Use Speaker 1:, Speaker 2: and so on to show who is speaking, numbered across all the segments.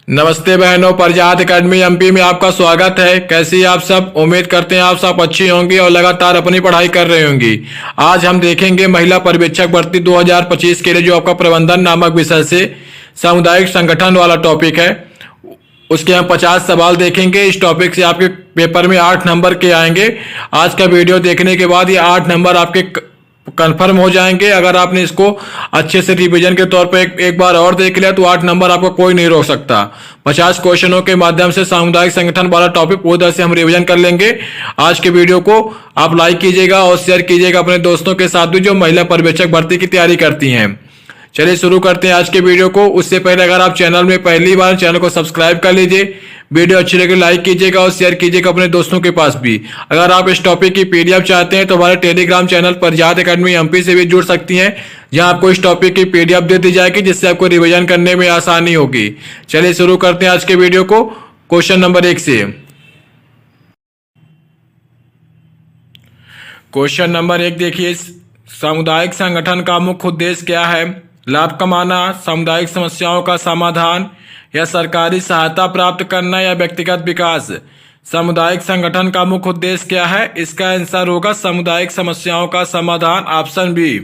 Speaker 1: नमस्ते बहनों, प्रजात academy MP में आपका स्वागत है। कैसी हैं आप सब? उम्मीद करते हैं आप सब अच्छी होंगी और लगातार अपनी पढ़ाई कर रही होंगी। आज हम देखेंगे महिला पर्यवेक्षक भर्ती 2025 के लिए जो आपका प्रबंधन नामक विषय से सामुदायिक संगठन वाला टॉपिक है, उसके हम 50 सवाल देखेंगे। इस टॉपिक से आपके पेपर में 8 नंबर के आएंगे। आज का वीडियो देखने के बाद ये 8 नंबर आपके कंफर्म हो जाएंगे। अगर आपने इसको अच्छे से रिवीजन के तौर पे एक बार और देख लिया तो 8 नंबर आपको कोई नहीं रोक सकता। 50 क्वेश्चनों के माध्यम से सामुदायिक संगठन वाला टॉपिक पूरी तरह से हम रिवीजन कर लेंगे। आज के वीडियो को आप लाइक कीजिएगा और शेयर कीजिएगा अपने दोस्तों के साथ भी जो महिला पर्यवेक्षक भर्ती की तैयारी करती हैं। चलिए शुरू करते हैं आज के वीडियो को। उससे पहले अगर आप चैनल में पहली बार, चैनल को सब्सक्राइब कर लीजिए। वीडियो अच्छी लगे लाइक कीजिएगा और शेयर कीजिएगा अपने दोस्तों के पास भी। अगर आप इस टॉपिक की पीडीएफ चाहते हैं तो हमारे टेलीग्राम चैनल प्रजात एकेडमी एमपी से भी जुड़ सकती हैं, जहां आपको इस टॉपिक की पीडीएफ दे दी जाएगी, जिससे आपको रिवीजन करने में आसानी होगी। चलिए शुरू करते हैं आज के वीडियो को क्वेश्चन नंबर 1 से। क्वेश्चन नंबर 1 देखिए, सामुदायिक संगठन का मुख्य उद्देश्य क्या है? लाभ कमाना, सामुदायिक समस्याओं का समाधान, या सरकारी सहायता प्राप्त करना, या व्यक्तिगत विकास। सामुदायिक संगठन का मुख्य उद्देश्य क्या है? इसका आंसर होगा सामुदायिक समस्याओं का समाधान, ऑप्शन बी।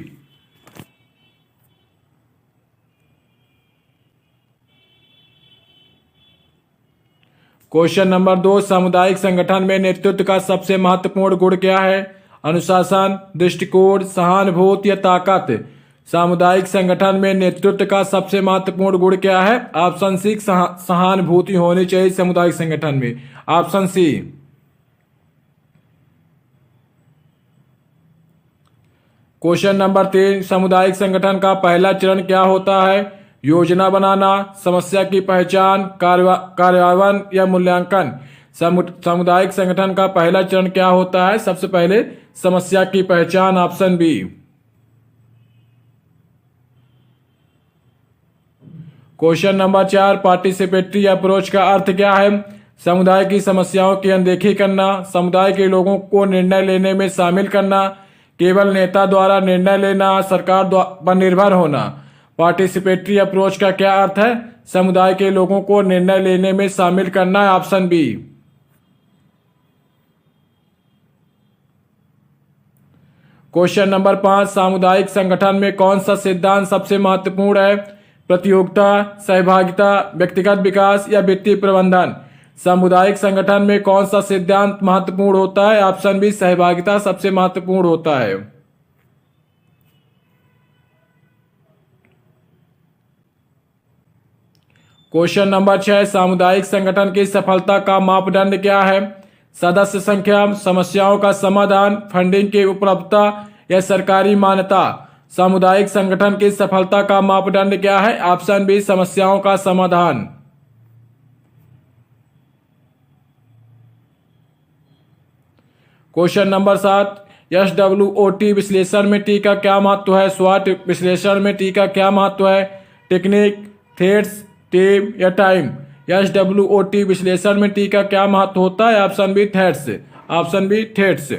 Speaker 1: क्वेश्चन नंबर 2, सामुदायिक संगठन में नेतृत्व का सबसे महत्वपूर्ण गुण क्या है? अनुशासन, दृष्टिकोण, सहानुभूति या ताकत। सामुदायिक संगठन में नेतृत्व का सबसे महत्वपूर्ण गुण क्या है? ऑप्शन सी, सहानुभूति होनी चाहिए सामुदायिक संगठन में, ऑप्शन सी। क्वेश्चन नंबर 3, सामुदायिक संगठन का पहला चरण क्या होता है? योजना बनाना, समस्या की पहचान, कार्यान्वयन या मूल्यांकन। सामुदायिक संगठन का पहला चरण क्या होता है? सबसे पहले समस्या की पहचान, option B. Question number 4, participatory approach का अर्थ क्या है? समुदाय की समस्याओं की अनदेखी करना, समुदाय के लोगों को निर्णय लेने में शामिल करना, केवल नेता द्वारा निर्णय लेना, सरकार पर निर्भर होना। पार्टिसिपेटरी अप्रोच का क्या अर्थ है? समुदाय के लोगों को निर्णय लेने में शामिल करना है, ऑप्शन बी। क्वेश्चन नंबर 5, सामुदायिक संगठन में कौन सा सिद्धांत सबसे महत्वपूर्ण है? प्रतियोगिता, सहभागिता, व्यक्तिगत विकास या वित्तीय प्रबंधन। सामुदायिक संगठन में कौन सा सिद्धांत महत्वपूर्ण होता है? ऑप्शन बी, सहभागिता सबसे महत्वपूर्ण होता है। क्वेश्चन नंबर 6, सामुदायिक संगठन की सफलता का मापदंड क्या है? सदस्य संख्या, समस्याओं का समाधान, फंडिंग की उपलब्धता या सरकारी मान्यता। सामुदायिक संगठन की सफलता का मापदंड क्या है? ऑप्शन बी, समस्याओं का समाधान। क्वेश्चन नंबर 7, SWOT विश्लेषण में टी का क्या महत्व है? स्वाट विश्लेषण में टी का क्या महत्व है? टेक्निक, थ्रेड्स, टीम या टाइम। SWOT विश्लेषण में टी का क्या महत्व होता है? Option B, threads, option B, threads.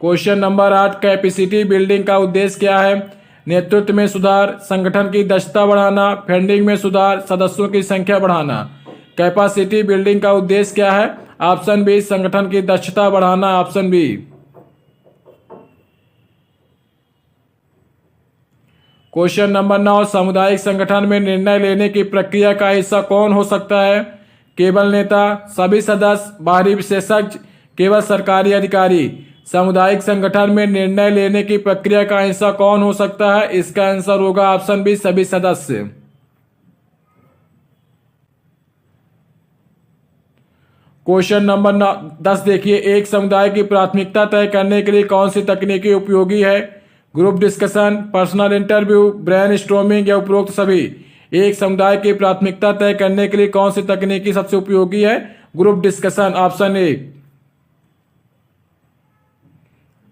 Speaker 1: Question number 8, capacity building का उद्देश्य क्या है? नेतृत्व में सुधार, संगठन की दक्षता बढ़ाना, फंडिंग में सुधार, सदस्यों की संख्या बढ़ाना। कैपेसिटी बिल्डिंग का उद्देश्य क्या है? ऑप्शन बी, संगठन की दक्षता बढ़ाना, ऑप्शन बी। क्वेश्चन नंबर 9, सामुदायिक संगठन में निर्णय लेने की प्रक्रिया का हिस्सा कौन हो सकता है? केवल नेता, सभी सदस्य, बाहरी विशेषज्ञ, केवल सरकारी अधिकारी। सामुदायिक संगठन में निर्णय लेने की प्रक्रिया का हिस्सा कौन हो सकता है? इसका आंसर होगा ऑप्शन बी, सभी सदस्य। क्वेश्चन नंबर 10 देखिए, एक समुदाय की प्राथमिकता तय करने के लिए कौन सी तकनीकी उपयोगी है? Group discussion, personal interview, brain storming या उपरोक्त सभी। एक समुदाय की प्राथमिकता तय करने के लिए कौन सी तकनीकी सबसे उपयोगी है? Group discussion, option A.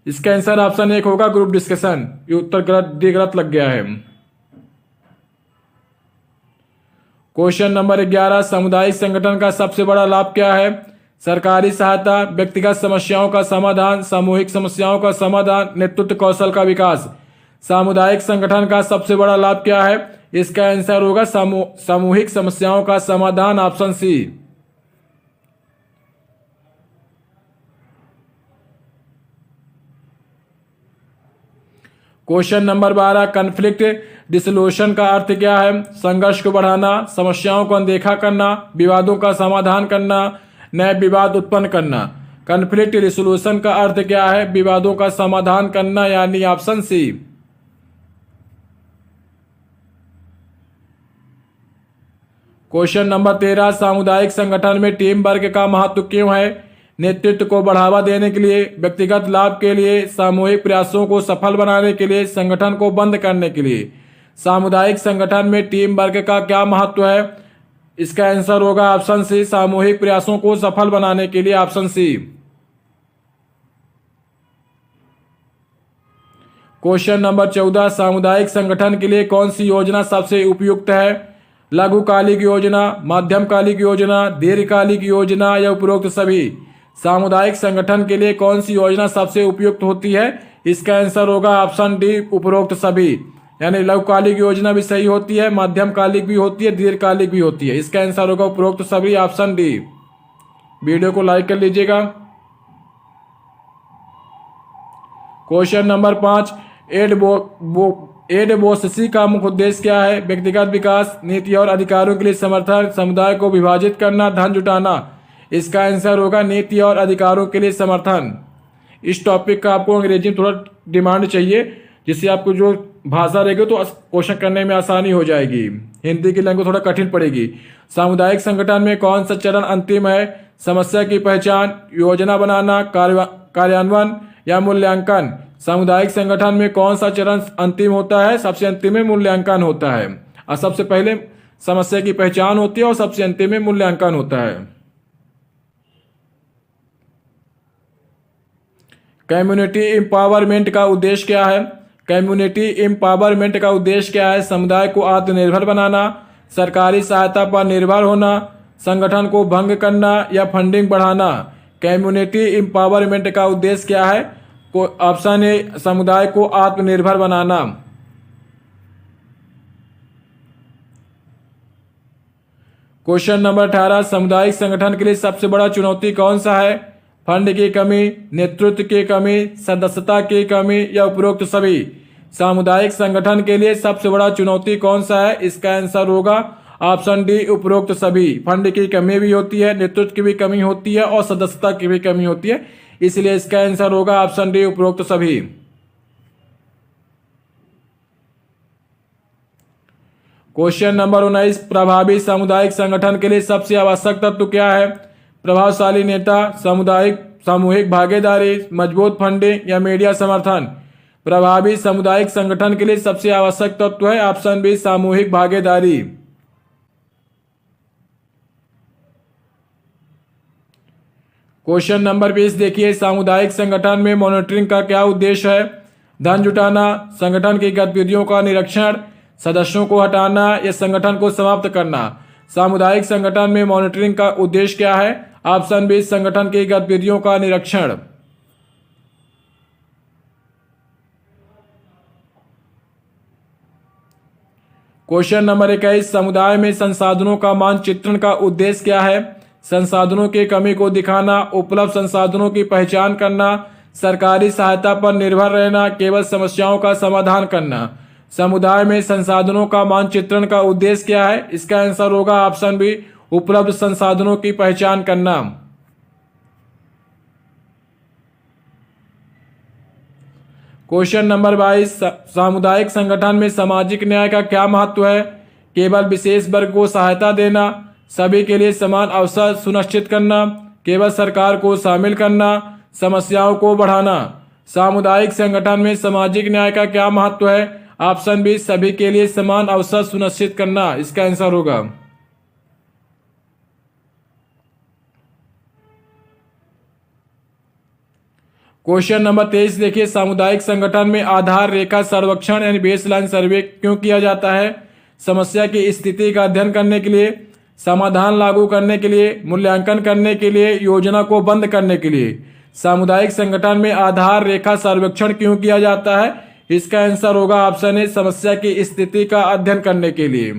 Speaker 1: इसका आंसर ऑप्शन 1 होगा, ग्रुप डिस्कशन। ये उत्तर गलत लग गया है। क्वेश्चन नंबर 11, सामुदायिक संगठन का सबसे बड़ा लाभ क्या है? सरकारी सहायता, व्यक्तिगत समस्याओं का समाधान, सामूहिक समस्याओं का समाधान, नेतृत्व कौशल का विकास। सामुदायिक संगठन का सबसे बड़ा लाभ क्या है? इसका आंसर होगा सामूहिक समस्याओं का समाधान, option C. Question number 12, conflict dissolution का अर्थ क्या है? संघर्ष को बढ़ाना, समस्याओं को अनदेखा करना, विवादों का समाधान करना, नए विवाद उत्पन्न करना। कन्फ्लिक्ट डिसोल्यूशन का अर्थ क्या है? विवादों का समाधान करना, यानी ऑप्शन सी। क्वेश्चन नंबर 13, सामुदायिक संगठन में टीम वर्क का महत्व क्यों है? नेतृत्व को बढ़ावा देने के लिए, व्यक्तिगत लाभ के लिए, सामूहिक प्रयासों को सफल बनाने के लिए, संगठन को बंद करने के लिए। सामुदायिक संगठन में टीम वर्क का क्या महत्व है? इसका आंसर होगा ऑप्शन सी, सामूहिक प्रयासों को सफल बनाने के लिए, ऑप्शन सी। क्वेश्चन नंबर 14, सामुदायिक संगठन के लिए कौन सी योजना सबसे उपयुक्त है? लघुकालिक योजना, मध्यमकालिक योजना, दीर्घकालिक योजना या उपरोक्त सभी। सामुदायिक संगठन के लिए कौन सी योजना सबसे उपयुक्त होती है? इसका आंसर होगा ऑप्शन डी, उपरोक्त सभी। यानी लघुकालिक योजना भी सही होती है, मध्यमकालिक भी होती है, दीर्घकालिक भी होती है। इसका आंसर होगा उपरोक्त सभी, ऑप्शन डी। वीडियो को लाइक कर लीजिएगा। क्वेश्चन नंबर 5, एडवोकेसी का मुख्य उद्देश्य क्या है? व्यक्तिगत विकास, नीति और अधिकारों के लिए समर्थन, समुदाय को विभाजित करना, धन जुटाना। इसका आंसर होगा नीति और अधिकारों के लिए समर्थन। इस टॉपिक का आपको अंग्रेजी में थोड़ा डिमांड चाहिए, जिससे आपको जो भाषा रहेगी तो क्वेश्चन करने में आसानी हो जाएगी। हिंदी की लैंग्वेज थोड़ा कठिन पड़ेगी। सामुदायिक संगठन में कौन सा चरण अंतिम है? समस्या की पहचान, योजना बनाना, कार्यान्वयन या मूल्यांकन। सामुदायिक संगठन में कौन सा चरण अंतिम होता है? सबसे अंतिम में मूल्यांकन होता है। और सबसे पहले समस्या की पहचान होती है और सबसे अंतिम में मूल्यांकन होता है। कम्युनिटी एम्पावरमेंट का उद्देश्य क्या है? कम्युनिटी एम्पावरमेंट का उद्देश्य क्या है? समुदाय को आत्मनिर्भर बनाना, सरकारी सहायता पर निर्भर होना, संगठन को भंग करना या फंडिंग बढ़ाना। कम्युनिटी एम्पावरमेंट का उद्देश्य क्या है? ऑप्शन ए, समुदाय को आत्मनिर्भर बनाना। क्वेश्चन नंबर 18, सामुदायिक संगठन के लिए सबसे बड़ा चुनौती कौन सा है? फंड की कमी, नेतृत्व की कमी, सदस्यता की कमी या उपरोक्त सभी। सामुदायिक संगठन के लिए सबसे बड़ा चुनौती कौन सा है? इसका आंसर होगा ऑप्शन डी, उपरोक्त सभी। फंड की कमी भी होती है, नेतृत्व की भी कमी होती है और सदस्यता की भी कमी होती है, इसलिए इसका आंसर होगा ऑप्शन डी, उपरोक्त सभी। क्वेश्चन नंबर 19, प्रभावी सामुदायिक संगठन के लिए सबसे आवश्यक तत्व क्या है? प्रभावशाली नेता, सामूहिक भागीदारी, मजबूत फंडिंग या मीडिया समर्थन। प्रभावी सामुदायिक संगठन के लिए सबसे आवश्यक तत्व है ऑप्शन बी, सामूहिक भागीदारी। क्वेश्चन नंबर 20 देखिए, सामुदायिक संगठन में मॉनिटरिंग का क्या उद्देश्य है? धन जुटाना, संगठन की गतिविधियों का निरीक्षण, सदस्यों को हटाना या संगठन को समाप्त करना। सामुदायिक संगठन में मॉनिटरिंग का उद्देश्य क्या है? ऑप्शन बी, संगठन की गतिविधियों का निरीक्षण। क्वेश्चन नंबर 21, समुदाय में संसाधनों का मानचित्रण का उद्देश्य क्या है? संसाधनों की कमी को दिखाना, उपलब्ध संसाधनों की पहचान करना, सरकारी सहायता पर निर्भर रहना, केवल समस्याओं का समाधान करना। समुदाय में संसाधनों का मानचित्रण का उद्देश्य क्या है? इसका आंसर होगा ऑप्शन बी, उपलब्ध संसाधनों की पहचान करना। क्वेश्चन नंबर 22, सामुदायिक संगठन में सामाजिक न्याय का क्या महत्व है? केवल विशेष वर्ग को सहायता देना, सभी के लिए समान अवसर सुनिश्चित करना, केवल सरकार को शामिल करना, समस्याओं को बढ़ाना। सामुदायिक संगठन में सामाजिक न्याय का क्या महत्व है? ऑप्शन बी, सभी के लिए समान अवसर सुनिश्चित करना। इसका आंसर होगा। क्वेश्चन नंबर 23 देखिए, सामुदायिक संगठन में आधार रेखा सर्वेक्षण यानी बेसलाइन सर्वे क्यों किया जाता है? समस्या की स्थिति का अध्ययन करने के लिए, समाधान लागू करने के लिए, मूल्यांकन करने के लिए, योजना को बंद करने के लिए। सामुदायिक संगठन में आधार रेखा सर्वेक्षण क्यों किया जाता है? इसका आंसर होगा ऑप्शन ए, समस्या की स्थिति का अध्ययन करने के लिए।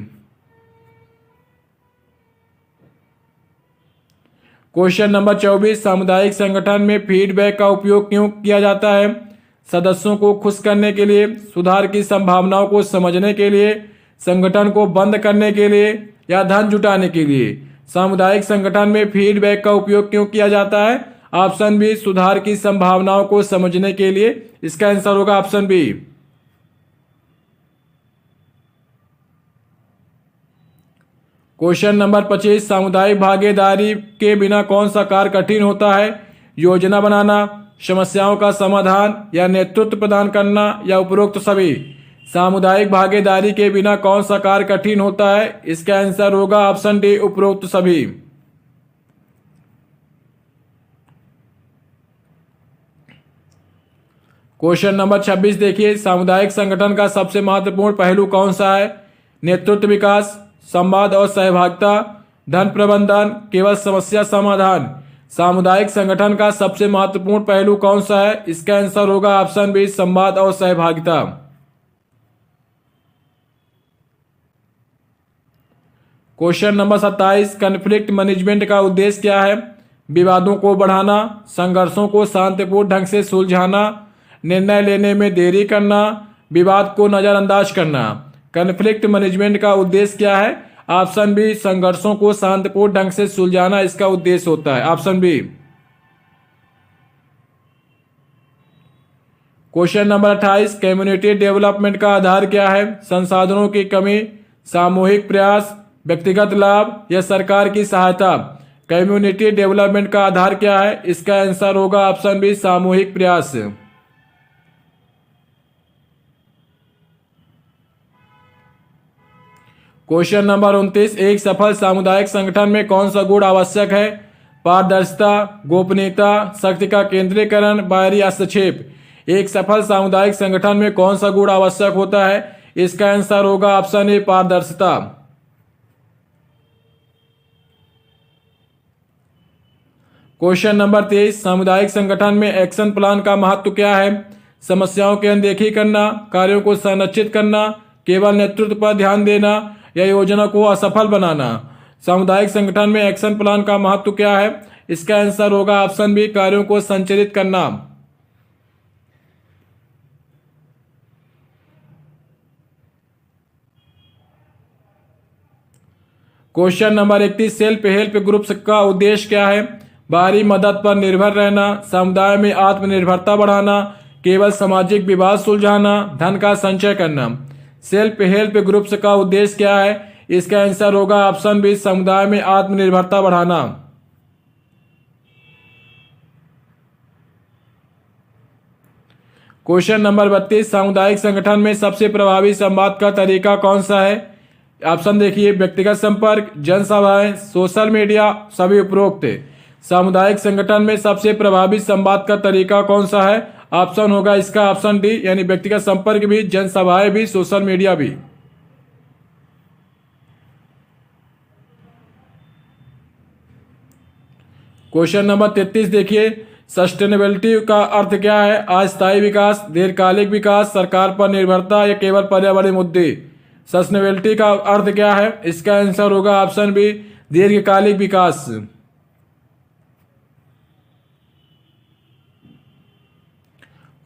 Speaker 1: क्वेश्चन नंबर 24, सामुदायिक संगठन में फीडबैक का उपयोग क्यों किया जाता है? सदस्यों को खुश करने के लिए, सुधार की संभावनाओं को समझने के लिए, संगठन को बंद करने के लिए या धन जुटाने के लिए। सामुदायिक संगठन में फीडबैक का उपयोग क्यों किया जाता है? ऑप्शन बी, सुधार की संभावनाओं को समझने के लिए। इसका आंसर होगा ऑप्शन बी। क्वेश्चन नंबर 25, सामुदायिक भागीदारी के बिना कौन सा कार्य कठिन होता है? योजना बनाना, समस्याओं का समाधान या नेतृत्व प्रदान करना या उपरोक्त सभी। सामुदायिक भागीदारी के बिना कौन सा कार्य कठिन होता है? इसका आंसर होगा ऑप्शन डी, उपरोक्त सभी। क्वेश्चन नंबर 26 देखिए, सामुदायिक संगठन का सबसे महत्वपूर्ण पहलू कौन सा है? नेतृत्व विकास, संवाद और सहभागिता, धन प्रबंधन, केवल समस्या समाधान। सामुदायिक संगठन का सबसे महत्वपूर्ण पहलू कौन सा है? इसका आंसर होगा ऑप्शन बी, संवाद और सहभागिता। क्वेश्चन नंबर 27, कॉन्फ्लिक्ट मैनेजमेंट का उद्देश्य क्या है? विवादों को बढ़ाना, संघर्षों को शांतिपूर्ण ढंग से सुलझाना, निर्णय लेने में देरी करना, विवाद को नजरअंदाज करना। कॉन्फ्लिक्ट मैनेजमेंट का उद्देश्य क्या है? ऑप्शन बी, संघर्षों को शांतिपूर्ण ढंग से सुलझाना इसका उद्देश्य होता है, option B. Question number 28, community development का आधार क्या है? संसाधनों की कमी, सामूहिक प्रयास, व्यक्तिगत लाभ या सरकार की सहायता। कम्युनिटी डेवलपमेंट का आधार क्या है? इसका आंसर होगा ऑप्शन बी, सामूहिक प्रयास। क्वेश्चन नंबर 29, एक सफल सामुदायिक संगठन में कौन सा गुण आवश्यक है? पारदर्शिता, गोपनीयता, शक्ति का केंद्रीकरण, बाहरी हस्तक्षेप। एक सफल सामुदायिक संगठन में कौन सा गुण आवश्यक होता है? इसका आंसर होगा ऑप्शन ए, पारदर्शिता। क्वेश्चन नंबर 23, सामुदायिक संगठन में एक्शन प्लान का महत्व क्या है? समस्याओं की अनदेखी करना, कार्यों को संरक्षित करना, केवल नेतृत्व पर ध्यान देना या योजना को असफल बनाना। सामुदायिक संगठन में एक्शन प्लान का महत्व क्या है? इसका आंसर होगा ऑप्शन बी, कार्यों को संचालित करना। Question number 31, self help groups का उद्देश्य क्या है? बाहरी मदद पर निर्भर रहना, समुदाय में आत्मनिर्भरता बढ़ाना, केवल सामाजिक विवाद सुलझाना, धन का संचय करना। सेल्फ हेल्प ग्रुप्स का उद्देश्य क्या है? इसका आंसर होगा ऑप्शन बी, समुदाय में आत्मनिर्भरता बढ़ाना। क्वेश्चन नंबर 32, सामुदायिक संगठन में सबसे प्रभावी संवाद का तरीका कौन सा है? ऑप्शन देखिए, व्यक्तिगत संपर्क, जनसभाएं, सोशल मीडिया, सभी उपरोक्त। सामुदायिक संगठन में सबसे प्रभावी संवाद का तरीका कौन सा है? ऑप्शन होगा इसका ऑप्शन डी, यानी व्यक्तिगत संपर्क भी, जनसभाएं भी, सोशल मीडिया भी। क्वेश्चन नंबर 33 देखिए, सस्टेनेबिलिटी का अर्थ क्या है? अस्थायी विकास, दीर्घकालिक विकास, सरकार पर निर्भरता या केवल पर्यावरणीय मुद्दे। सस्टेनेबिलिटी का अर्थ क्या है? इसका आंसर होगा ऑप्शन बी, दीर्घकालिक विकास।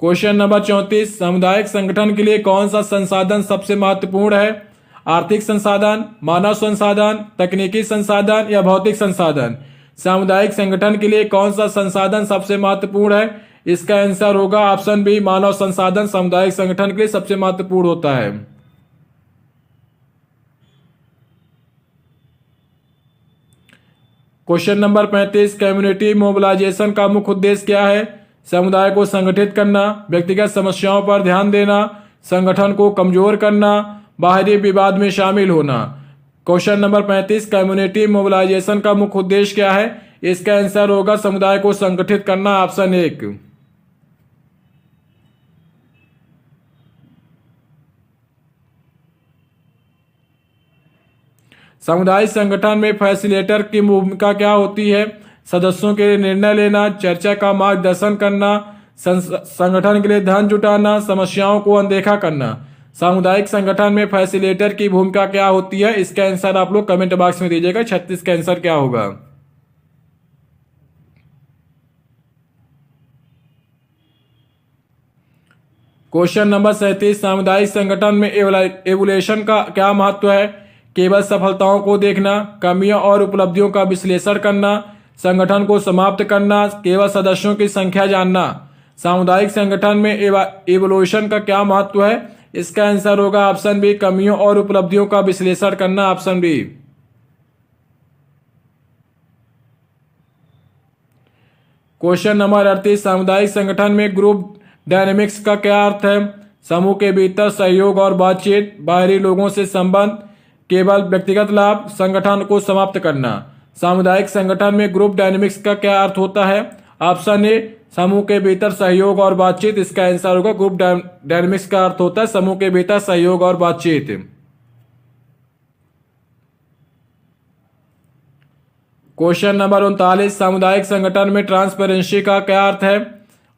Speaker 1: क्वेश्चन नंबर 34, सामुदायिक संगठन के लिए कौन सा संसाधन सबसे महत्वपूर्ण है? आर्थिक संसाधन, मानव संसाधन, तकनीकी संसाधन या भौतिक संसाधन। सामुदायिक संगठन के लिए कौन सा संसाधन सबसे महत्वपूर्ण है? इसका आंसर होगा ऑप्शन बी, मानव संसाधन सामुदायिक संगठन के लिए सबसे महत्वपूर्ण होता है। क्वेश्चन नंबर 35, कम्युनिटी मोबिलाइजेशन का मुख्य उद्देश्य क्या है? समुदाय को संगठित करना, व्यक्तिगत समस्याओं पर ध्यान देना, संगठन को कमजोर करना, बाहरी विवाद में शामिल होना। क्वेश्चन नंबर 35, कम्युनिटी मोबिलाइजेशन का मुख्य उद्देश्य क्या है? इसका आंसर होगा समुदाय को संगठित करना, ऑप्शन 1। सामुदायिक संगठन में फैसिलिटेटर की भूमिका क्या होती है? सदस्यों के लिए निर्णय लेना, चर्चा का मार्गदर्शन करना, संगठन के लिए धन जुटाना, समस्याओं को अनदेखा करना। सामुदायिक संगठन में फैसिलिटेटर की भूमिका क्या होती है? इसका आंसर आप लोग कमेंट बॉक्स में दीजिएगा। 36 का आंसर क्या होगा? क्वेश्चन नंबर 37, सामुदायिक संगठन में एवोल्यूशन का क्या महत्व है? केवल सफलताओं को देखना, कमियों और उपलब्धियों का विश्लेषण करना, संगठन को समाप्त करना, केवल सदस्यों की संख्या जानना। सामुदायिक संगठन में एवोल्यूशन का क्या महत्व है? इसका आंसर होगा ऑप्शन बी, कमियों और उपलब्धियों का विश्लेषण करना, ऑप्शन बी। क्वेश्चन नंबर 38, सामुदायिक संगठन में ग्रुप डायनेमिक्स का क्या अर्थ है? समूह के भीतर सहयोग और बातचीत, बाहरी लोगों से संबंध, केवल व्यक्तिगत लाभ, संगठन को समाप्त करना। सामुदायिक संगठन में ग्रुप डायनेमिक्स का क्या अर्थ होता है? ऑप्शन ए, समूह के भीतर सहयोग और बातचीत। इसका आंसर होगा ग्रुप डायनेमिक्स का अर्थ होता है समूह के भीतर सहयोग और बातचीत। क्वेश्चन नंबर 39, सामुदायिक संगठन में ट्रांसपेरेंसी का क्या अर्थ है?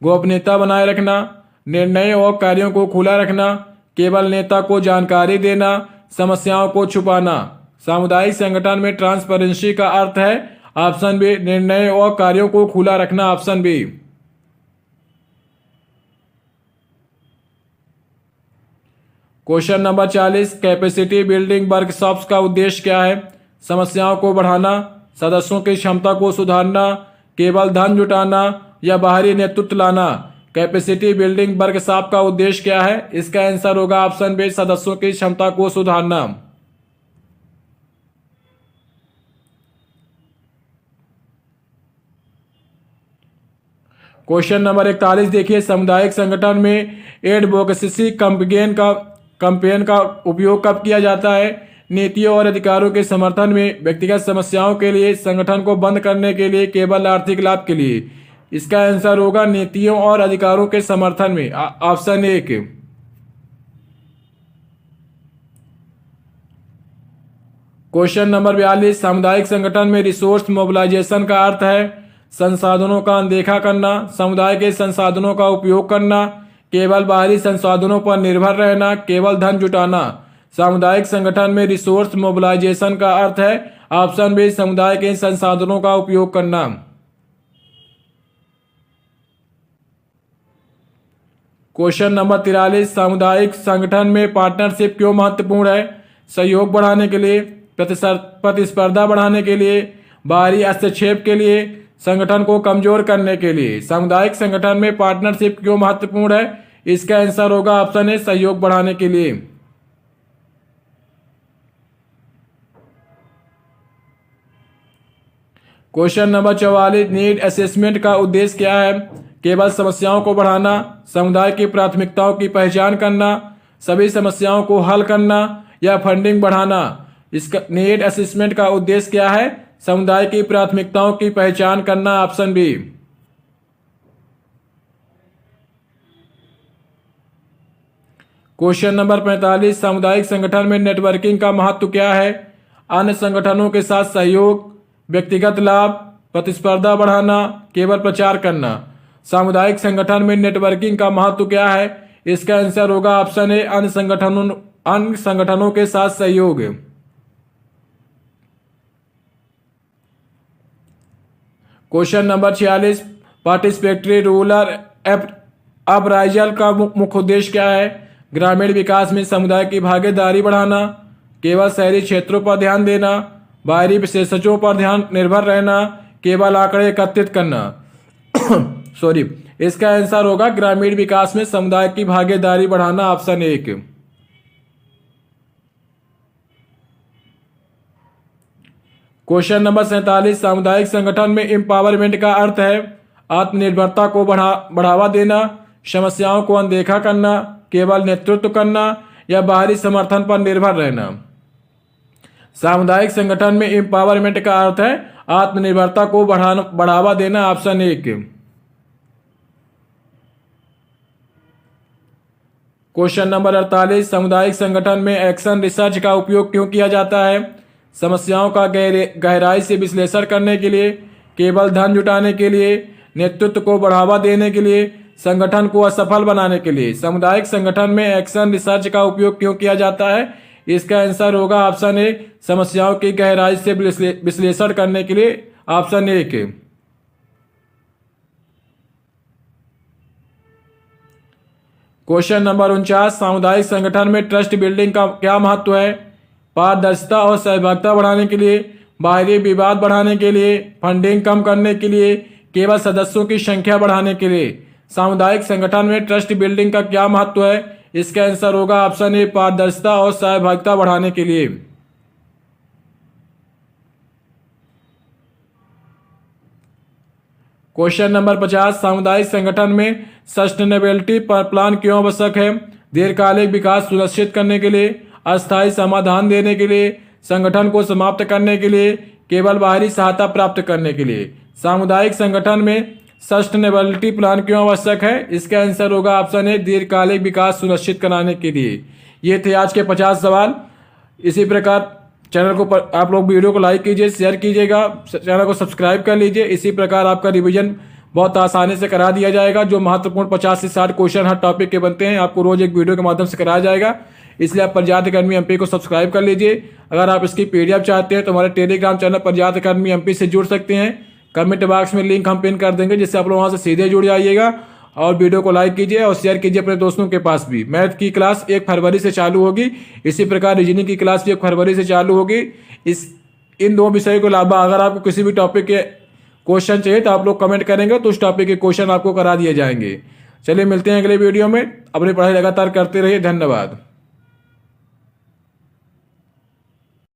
Speaker 1: गोपनीयता बनाए रखना, निर्णय और कार्यों को खुला रखना, केवल नेता को जानकारी देना, समस्याओं को छुपाना। सामुदायिक संगठन में ट्रांसपेरेंसी का अर्थ है ऑप्शन बी, निर्णय और कार्यों को खुला रखना, option B. Question number 40, capacity building workshops का उद्देश्य क्या है? समस्याओं को बढ़ाना, सदस्यों की क्षमता को सुधारना, केवल धन जुटाना या बाहरी नेतृत्व लाना। कैपेसिटी बिल्डिंग वर्कशॉप का उद्देश्य क्या है? इसका आंसर होगा ऑप्शन बी, सदस्यों की क्षमता को सुधारना। क्वेश्चन नंबर 41 देखिए, सामुदायिक संगठन में एडवोकेसी कैंपेन का उपयोग कब किया जाता है? नीतियों और अधिकारों के समर्थन में, व्यक्तिगत समस्याओं के लिए, संगठन को बंद करने के लिए, केवल आर्थिक लाभ के लिए। इसका आंसर होगा नीतियों और अधिकारों के समर्थन में, ऑप्शन ए। क्वेश्चन नंबर 42, सामुदायिक संगठन में रिसोर्स मोबिलाइजेशन का अर्थ है संसाधनों का अनदेखा करना, समुदाय के संसाधनों का उपयोग करना, केवल बाहरी संसाधनों पर निर्भर रहना, केवल धन जुटाना। सामुदायिक संगठन में रिसोर्स मोबिलाइजेशन का अर्थ है ऑप्शन बी, समुदाय के संसाधनों का उपयोग करना। क्वेश्चन नंबर 43, सामुदायिक संगठन में पार्टनरशिप क्यों महत्वपूर्ण है? सहयोग बढ़ाने के लिए, प्रतिस्पर्धा बढ़ाने के लिए, बाहरी हस्तक्षेप के लिए, संगठन को कमजोर करने के लिए। सामुदायिक संगठन में पार्टनरशिप क्यों महत्वपूर्ण है? इसका आंसर होगा ऑप्शन ए, सहयोग बढ़ाने के लिए। क्वेश्चन नंबर 44, नीड असेसमेंट का उद्देश्य क्या है? केवल समस्याओं को बढ़ाना, समुदाय की प्राथमिकताओं की पहचान करना, सभी समस्याओं को हल करना या फंडिंग बढ़ाना। इसका नीड असेसमेंट का उद्देश्य क्या है? समुदाय की प्राथमिकताओं की पहचान करना, ऑप्शन बी। क्वेश्चन नंबर 45, सामुदायिक संगठन में नेटवर्किंग का महत्व क्या है? अन्य संगठनों के साथ सहयोग, व्यक्तिगत लाभ, प्रतिस्पर्धा बढ़ाना, केवल प्रचार करना। सामुदायिक संगठन में नेटवर्किंग का महत्व क्या है? इसका आंसर होगा ऑप्शन ए, अन्य संगठनों के साथ सहयोग। क्वेश्चन नंबर 46, पार्टिसिपेटरी रूरल अपराइजल का मुख्य उद्देश्य क्या है? ग्रामीण विकास में समुदाय की भागीदारी बढ़ाना, केवल शहरी क्षेत्रों पर ध्यान देना, बाहरी विशेषज्ञों पर ध्यान निर्भर रहना, केवल आंकड़े एकत्रित करना। सॉरी, इसका आंसर होगा ग्रामीण विकास में समुदाय की भागीदारी बढ़ाना, ऑप्शन ए। क्वेश्चन नंबर 47, सामुदायिक संगठन में एम्पावरमेंट का अर्थ है आत्मनिर्भरता को बढ़ावा देना, समस्याओं को अनदेखा करना, केवल नेतृत्व करना या बाहरी समर्थन पर निर्भर रहना। सामुदायिक संगठन में एम्पावरमेंट का अर्थ है आत्मनिर्भरता को बढ़ावा देना, ऑप्शन ए। क्वेश्चन नंबर 48, सामुदायिक संगठन में एक्शन रिसर्च का उपयोग क्यों किया जाता है? समस्याओं का गहराई से विश्लेषण करने के लिए, केवल धन जुटाने के लिए, नेतृत्व को बढ़ावा देने के लिए, संगठन को असफल बनाने के लिए। सामुदायिक संगठन में एक्शन रिसर्च का उपयोग क्यों किया जाता है? इसका आंसर होगा ऑप्शन ए, समस्याओं की गहराई से विश्लेषण करने के लिए। ऑप्शन ए के। क्वेश्चन नंबर 49, सामुदायिक संगठन में ट्रस्ट बिल्डिंग का क्या महत्व है? पारदर्शिता और सहभागिता बढ़ाने के लिए, बाहरी विवाद बढ़ाने के लिए, फंडिंग कम करने के लिए, केवल सदस्यों की संख्या बढ़ाने के लिए। सामुदायिक संगठन में ट्रस्ट बिल्डिंग का क्या महत्व है? इसका आंसर होगा ऑप्शन ए, पारदर्शिता और सहभागिता बढ़ाने के लिए। क्वेश्चन नंबर 50, सामुदायिक संगठन में सस्टेनेबिलिटी प्लान क्यों आवश्यक है? दीर्घकालिक विकास सुनिश्चित करने के लिए, अस्थायी समाधान देने के लिए, संगठन को समाप्त करने के लिए, केवल बाहरी सहायता प्राप्त करने के लिए। सामुदायिक संगठन में सस्टेनेबिलिटी प्लान क्यों आवश्यक है? इसका आंसर होगा ऑप्शन ए, दीर्घकालिक विकास सुनिश्चित कराने के लिए। ये थे आज के 50 सवाल। इसी प्रकार चैनल को आप लोग वीडियो को लाइक कीजिए, शेयर कीजिएगा, चैनल को सब्सक्राइब कर लीजिए। इसी प्रकार आपका रिवीजन बहुत आसानी से करा दिया जाएगा। जो महत्वपूर्ण 50 से 60 क्वेश्चन हर टॉपिक के बनते हैं आपको रोज एक वीडियो के माध्यम से कराया जाएगा। इसलिए आप प्रजात अकेडमी एमपी को सब्सक्राइब कर लीजिए। अगर आप इसकी पीडीएफ चाहते हैं तो हमारे टेलीग्राम चैनल प्रजात अकेडमी एमपी से जुड़ सकते हैं। कमेंट बॉक्स में लिंक हम पिन कर देंगे, जिससे आप लोग वहाँ से सीधे जुड़ जाइएगा। और वीडियो को लाइक कीजिए और शेयर कीजिए अपने दोस्तों के पास भी। मैथ की क्लास 1 फरवरी से चालू होगी। इसी प्रकार रीजनिंग की क्लास भी 1 फरवरी से चालू होगी। इन 2 विषयों के अलावा अगर आपको किसी भी टॉपिक के क्वेश्चन चाहिए तो आप लोग कमेंट करेंगे तो उस टॉपिक के क्वेश्चन आपको करा दिए जाएंगे। चलिए मिलते हैं अगले वीडियो में। अपनी पढ़ाई लगातार करते रहिए। धन्यवाद।